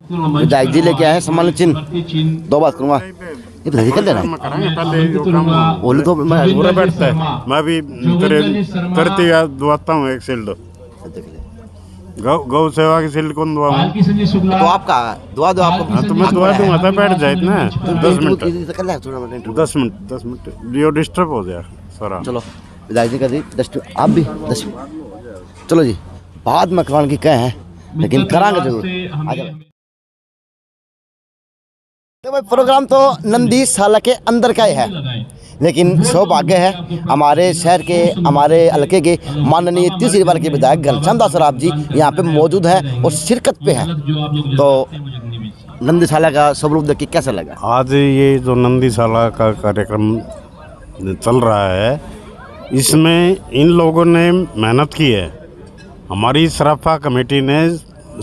विधायक जी लेके आए सम्मान चिन्ह। दो बात करूँगा, ये बधाई कर देना बोले तो पूरा बैठता है। मैं भी करती दुआता हूँ एक शील्ड, गौ सेवा की शील्ड कौन दुआ तो आपका दुआ दो आपको। हाँ, तो मैं दुआ दूंगा तो बैठ जाए ना 10 मिनट 10 मिनट जो डिस्टर्ब हो जाए सारा। चलो विधायक जी का दी 10 आप भी 10 चलो जी, बाद में करवाने की कहे हैं लेकिन करांगे जरूर। तो भाई प्रोग्राम तो नंदी साला के अंदर का ही है, लेकिन सौभाग्य है हमारे शहर के हमारे हल्के के माननीय तीसरी बार के विधायक घनश्याम दास सराफ जी यहाँ पे मौजूद हैं और शिरकत पे हैं। तो नंदी साला का स्वरूप देख के कैसा लगा? आज ये जो नंदी साला का कार्यक्रम चल रहा है, इसमें इन लोगों ने मेहनत की है। हमारी सराफा कमेटी ने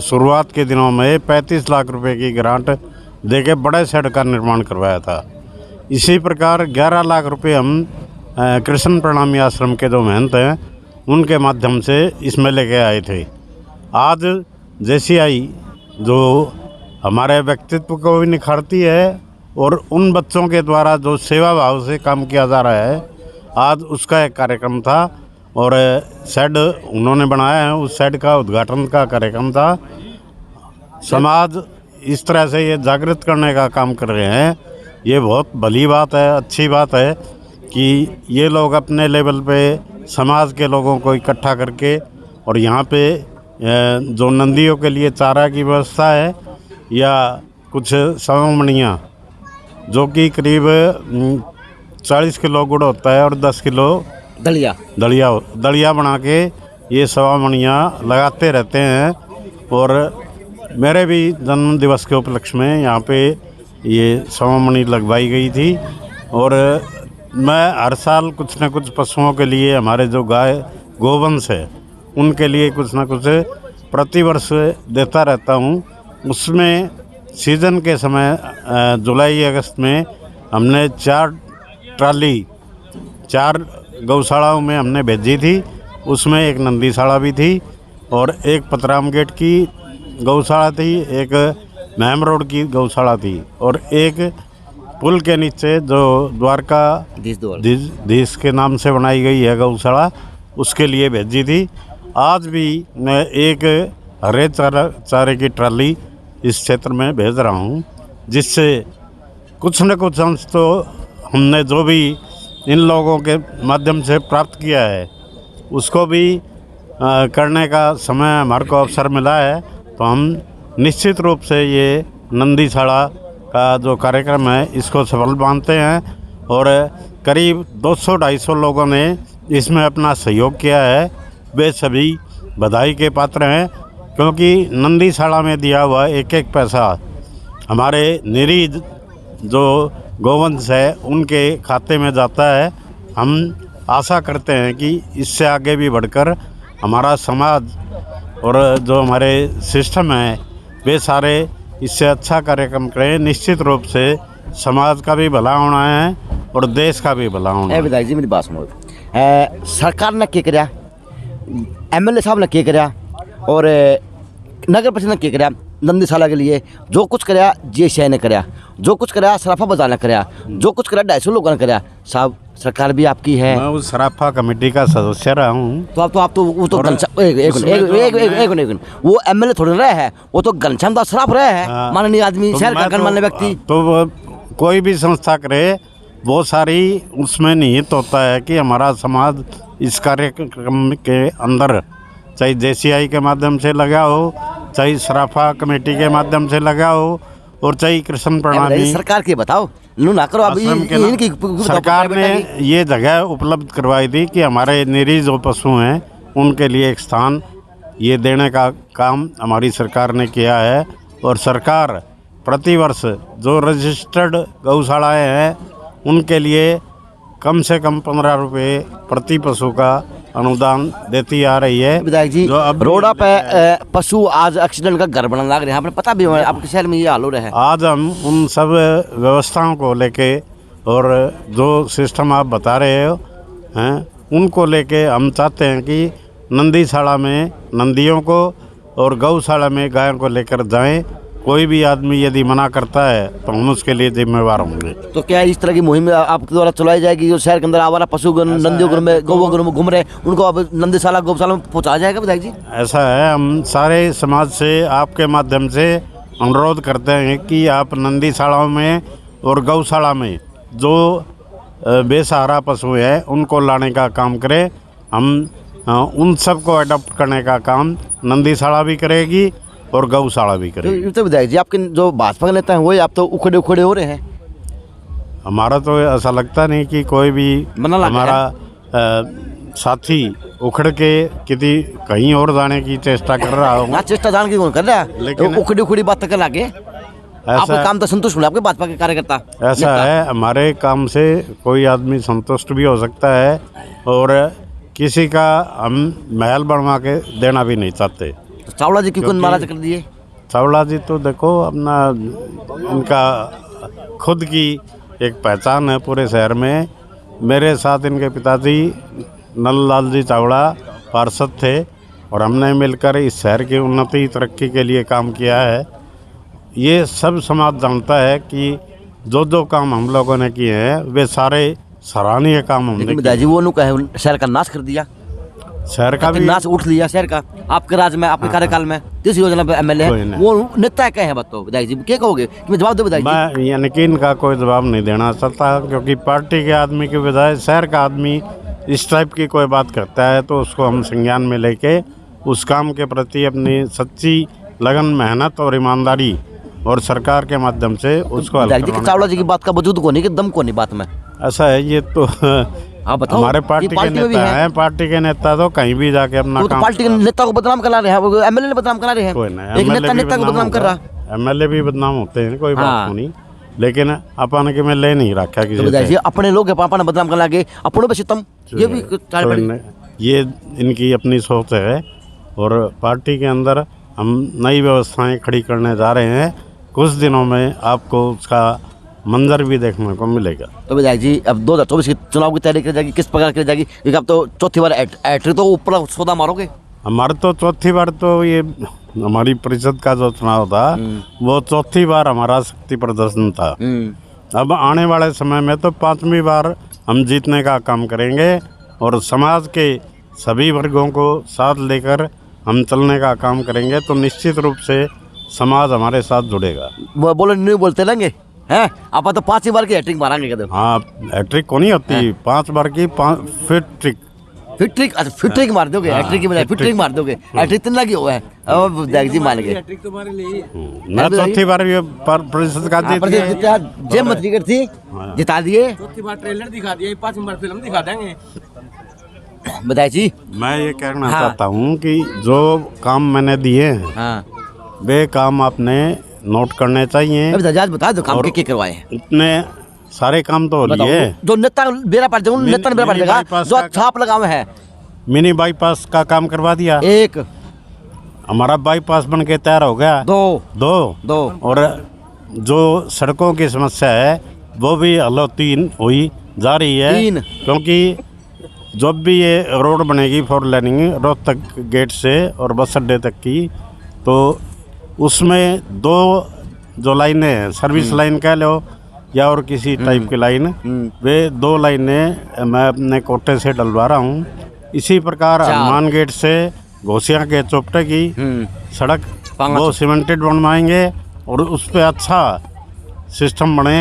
शुरुआत के दिनों में 35 लाख रुपए की ग्रांट देके बड़े शेड का निर्माण करवाया था। इसी प्रकार 11 लाख रुपए हम कृष्ण प्रणामी आश्रम के जो महंत हैं उनके माध्यम से इसमें लेके आए थे। आज जैसी आई जो हमारे व्यक्तित्व को भी निखारती है और उन बच्चों के द्वारा जो सेवा भाव से काम किया जा रहा है, आज उसका एक कार्यक्रम था और शेड उन्होंने बनाया है, उस शेड का उद्घाटन का कार्यक्रम था। समाज इस तरह से ये जागृत करने का काम कर रहे हैं, ये बहुत भली बात है, अच्छी बात है कि ये लोग अपने लेवल पे समाज के लोगों को इकट्ठा करके और यहाँ पे जो नंदियों के लिए चारा की व्यवस्था है या कुछ सवमणियाँ जो कि करीब 40 किलो गुड़ होता है और 10 किलो दलिया बना के ये सवमणियाँ लगाते रहते हैं। और मेरे भी जन्म दिवस के उपलक्ष्य में यहाँ पे ये सवमणि लगवाई गई थी और मैं हर साल कुछ न कुछ पशुओं के लिए, हमारे जो गाय गोवंश है उनके लिए कुछ न कुछ प्रतिवर्ष देता रहता हूँ। उसमें सीज़न के समय जुलाई अगस्त में हमने 4 ट्राली 4 गौशालाओं में हमने भेजी थी। उसमें एक नंदीशाला भी थी और एक पतराम गेट की गौशाला थी, एक महम रोड की गौशाला थी और एक पुल के नीचे जो द्वारका धीश के नाम से बनाई गई है गौशाला, उसके लिए भेजी थी। आज भी मैं एक हरे चारे की ट्राली इस क्षेत्र में भेज रहा हूँ, जिससे कुछ न कुछ अंश तो हमने जो भी इन लोगों के माध्यम से प्राप्त किया है उसको भी करने का समय हमारे को अवसर मिला है। तो हम निश्चित रूप से ये नंदीशाला का जो कार्यक्रम है इसको सफल मानते हैं और करीब 200-250 लोगों ने इसमें अपना सहयोग किया है। वे सभी बधाई के पात्र हैं क्योंकि नंदीशाला में दिया हुआ एक एक पैसा हमारे निरीह जो गोवंश है उनके खाते में जाता है। हम आशा करते हैं कि इससे आगे भी बढ़कर हमारा समाज और जो हमारे सिस्टम है वे सारे इससे अच्छा कार्यक्रम करें। निश्चित रूप से समाज का भी भला होना है और देश का भी भला होना है। विधायक जी मेरी बात सुनो, सरकार ने क्या कराया, MLA साहब ने क्या कराया और नगर परिषद ने क्या कराया नंदीशाला के लिए? जो कुछ कराया GSI ने कराया, जो कुछ कराया सराफा बाजार ने कराया, जो कुछ कराया 250 लोगों ने कराया। साहब सरकार भी आपकी है। मैं उस सराफा कमेटी का सदस्य रहा हूँ। तो आप तो वो तो एक वो MLA थोड़ी रहे हैं, वो तो घनश्याम दास सराफ रहे हैं, माननीय आदमी, शहर का गणमान्य व्यक्ति। तो कोई भी संस्था करे वो सारी उसमें निहित होता है कि हमारा समाज इस कार्यक्रम के अंदर चाहे JCI के माध्यम से लगा हो, चाहे सराफा कमेटी के माध्यम से लगा हो और चाहे कृष्ण प्रणामी सरकार की बताओ ना करो। अभी इनकी सरकार ने ये जगह उपलब्ध करवाई थी कि हमारे निरीह जो पशु हैं उनके लिए एक स्थान ये देने का काम हमारी सरकार ने किया है। और सरकार प्रतिवर्ष जो रजिस्टर्ड गौशालाएँ हैं उनके लिए कम से कम 15 रुपये प्रति पशु का अनुदान देती आ रही है। विधायक जी रोड पे पशु आज एक्सीडेंट का घर बनने लग रहे हैं, आपने पता भी आपके शहर में ये हाल हो रहा है। आज हम उन सब व्यवस्थाओं को लेके और जो सिस्टम आप बता रहे हो हैं उनको लेके हम चाहते हैं कि नंदीशाला में नंदियों को और गौशाला में गायों को लेकर जाएं कोई भी आदमी यदि मना करता है तो हम उसके लिए जिम्मेवार होंगे। तो क्या इस तरह की मुहिम आपके द्वारा चलाई जाएगी? जो शहर के अंदर आवारा पशु नंदियों में गौ में घूम रहे हैं उनको अब नंदीशाला गौशाला में पहुँचाया जाएगा विधायक जी? ऐसा है, हम सारे समाज से आपके माध्यम से अनुरोध करते हैं कि आप नंदीशालाओं में और गौशाला में जो बेसहारा पशु हैं उनको लाने का काम करें। हम उन सब को अडॉप्ट करने का काम नंदीशाला भी करेगी और गौशाला भी करेगी। तो विधायक जी आपके जो भाजपा के नेता हैं वही आप तो उखड़े उखड़े हो रहे हैं। हमारा तो ऐसा लगता नहीं कि कोई भी हमारा साथी उखड़ के किसी कहीं और जाने की चेष्टा कर रहा हो। चेष्टा जान की कौन कर रहा है, लेकिन उखड़ी उखड़ी बात कर लागे आपका काम तो संतुष्ट हो आपके भाजपा के कार्यकर्ता? ऐसा है, हमारे काम से कोई आदमी संतुष्ट भी हो सकता है और किसी का हम महल बनवा के देना भी नहीं चाहते। तो चावला जी क्यों नाराज कर दिए? चावला जी तो देखो अपना इनका खुद की एक पहचान है पूरे शहर में। मेरे साथ इनके पिताजी नंदलाल जी चावड़ा पार्षद थे और हमने मिलकर इस शहर की उन्नति तरक्की के लिए काम किया है। ये सब समाज जानता है कि जो जो काम हम लोगों ने किए हैं वे सारे सराहनीय काम हमने किए। जी वो नु कहे शहर का नाश कर दिया, शहर का भी नाश उठ लिया शहर का आपके राज में, आपके कार्यकाल में। जिस योजना पे एमएलए है वो नेता कहे हैं, बताओ विधायक जी क्या कहोगे? मैं जवाब दो विधायक जी। मैं यानी कि इनका कोई जवाब नहीं देना चाहता, क्योंकि पार्टी के आदमी के बजाय शहर का आदमी इस टाइप की कोई बात करता है तो उसको हम संज्ञान में लेके उस काम के प्रति अपनी सच्ची लगन, मेहनत और ईमानदारी और सरकार के माध्यम से उसको चावला जी की बात का वजूद को नहीं कि दम को नहीं बात में। ऐसा है, ये तो आप बताओ, हमारे पार्टी के नेता हैं। पार्टी के नेता तो कहीं भी जाके अपना तो पार्टी के नेता को बदनाम करा रहे हैं, एमएलए ने बदनाम करा रहे हैं। एक नेता को बदनाम कर रहा, एमएलए भी बदनाम होते हैं, कोई बात नहीं, लेकिन अपन के में ले नहीं रखा किसी से। अपने लोग के पापा ने बदनाम कर लागे अपनों पे सितम, ये भी ये इनकी अपनी सोच है और पार्टी के अंदर हम नई व्यवस्थाएं खड़ी करने जा रहे हैं। कुछ दिनों में आपको उसका मंजर भी देखने को मिलेगा। तो विधायक जी अब 2024 के चुनाव की तैयारी की जाएगी, किस प्रकार की जाएगी? क्योंकि अब तो चौथी बार एंट्री तो ऊपर सौदा मारोगे। हमारे तो चौथी बार तो ये हमारी परिषद का जो चुनाव था वो चौथी बार हमारा शक्ति प्रदर्शन था। अब आने वाले समय में तो 5वीं बार हम जीतने का काम करेंगे और समाज के सभी वर्गों को साथ लेकर हम चलने का काम करेंगे तो निश्चित रूप से समाज हमारे साथ जुड़ेगा। बोलो नहीं बोलते रहेंगे हैं आप तो 5 बार की हैट्रिक मारेंगे कहते। हाँ, हैट्रिक को नहीं होती, 5 बार की फिट ट्रिक अच्छा फिट ट्रिक मार दोगे, हैट्रिक की बजाय फिट ट्रिक मार दोगे। हैट्रिक तो लगी हुआ है अब विधायक जी मान गए। हैट्रिक तो मारे ले मैं चौथी बार ये परिषद का जय मत क्रिकेट थी जिता दिए, चौथी बार ट्रेलर दिखा दिया, 5वीं बार फिल्म दिखा देंगे। विधायक जी मैं ये कहना चाहता हूँ कि जो काम मैंने दिए हैं वे काम आपने नोट करने चाहिए। बता दो काम क्या करवाए। इतने सारे काम तो हो लिए। जो नेता बेरा पड़ जाएगा, नेता ने बेरा पड़ जाएगा, जो छाप लगावे है। मिनी बाईपास का काम करवा दिया, एक हमारा बाईपास बन के तैयार हो गया, दो और जो सड़कों की समस्या है वो भी हल हुई जा रही है। क्योंकि जब भी ये रोड बनेगी 4 लेनिंग रोहतक गेट से और बस अड्डे तक की, तो उसमें 2 जो लाइनें हैं, सर्विस लाइन कह लो या और किसी टाइप की लाइन, वे 2 लाइनें मैं अपने कोटे से डलवा रहा हूँ। इसी प्रकार हनुमान गेट से घोसिया के चौपटे की सड़क वो सीमेंटेड बनवाएंगे और उस पर अच्छा सिस्टम बने,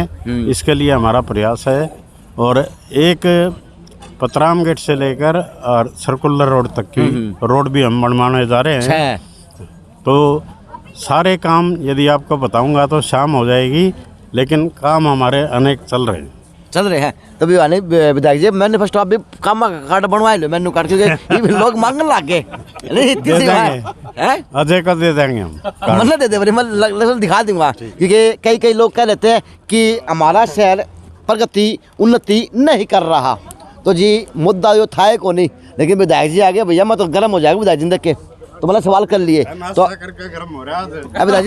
इसके लिए हमारा प्रयास है। और एक पतराम गेट से लेकर और सर्कुलर रोड तक की रोड भी हम बनवाने जा रहे हैं। तो सारे काम यदि आपको बताऊंगा तो शाम हो जाएगी, लेकिन काम हमारे अनेक चल रहे हैं। तभी वाले विधायक जी मैनिफेस्टो आप भी काम कार्ड बनवा लो, मेन्यू कार्ड, क्योंकि लोग मांगने लग गए। अजय का दे देंगे हम, मतलब दे दे मैं दिखा दूंगा। क्योंकि कई लोग कह लेते हैं कि हमारा शहर प्रगति उन्नति नहीं कर रहा, तो जी मुद्दा जो था को नहीं, लेकिन विधायक जी आ गए भैया मैं तो गर्म हो जाएगा विधायक जी देख के, तो मतलब सवाल कर लिए तो गर्म हो रहा है। विधायक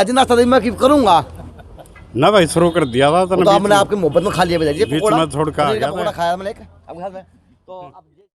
जी नाश्ता मैं करूँगा ना भाई, शुरू कर दिया था तो हमने आपके मोहब्बत में खा लिया विधायक जी, बीच में थोड़ा खाया मैंने तो